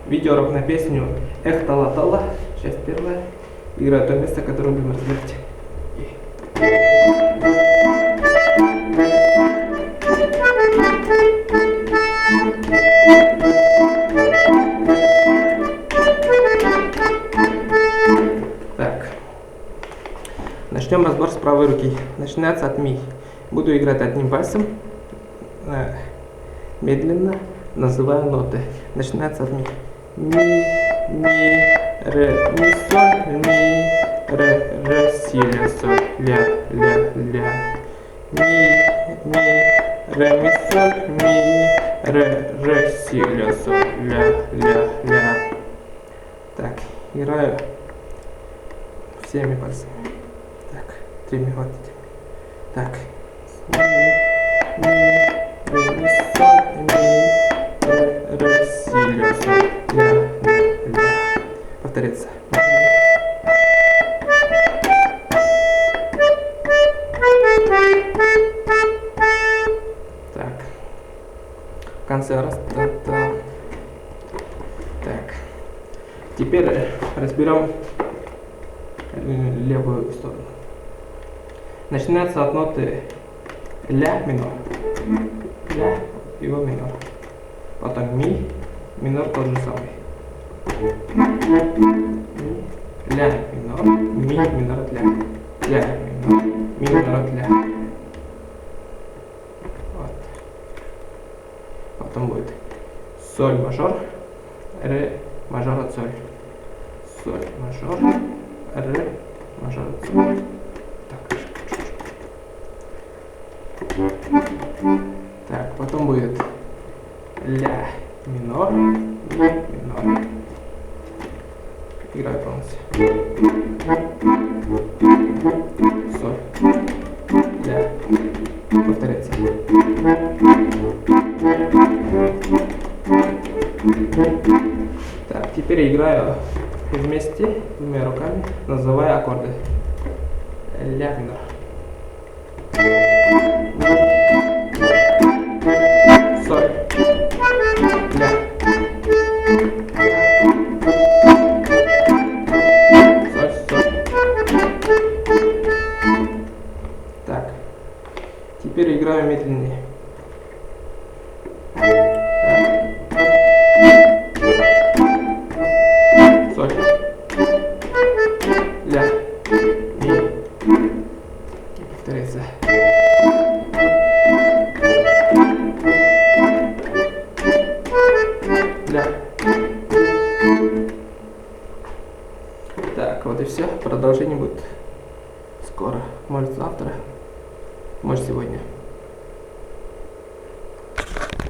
видеоурок на песню «Эх, тала-тала», часть первая. Играю то место, которое будем разбирать. Так. Начнем разбор с правой руки. Начинается от ми. Буду играть одним пальцем. Медленно называю ноты. Начинается от ми. Ми, ре, ми, соль, ми, ре, си, ля, соль, ля, ля. Ми, ре, ми, соль, ми, ре, си, ля, соль, ля. Так, играю всеми пальцами. Так, 3 минуты. Так. Ми, ре, ми, соль, ми, ре, си, ля, соль, ля. Повторится. Так. В конце раз. Так. Теперь разберем левую сторону. Начинается от ноты ля минор. Ля, его минор. Потом ми, минор тот же самый. Ля минор, ми минор от ля. Ля минор, ми минор от ля. Вот. Потом будет соль мажор, ре мажор от соль. Соль мажор, ре мажор от соль. Так, потом будет ля минор, ми минор. Играю полностью. Соль, ля. Повторяется. Так, теперь играю вместе двумя руками, называя аккорды. Ля минор. Соль, ля. Соль. Так, теперь играю медленнее. Соль, ля, ми. Повторяется. Ля. Так, вот и все. Продолжение будет скоро. Может завтра, может сегодня.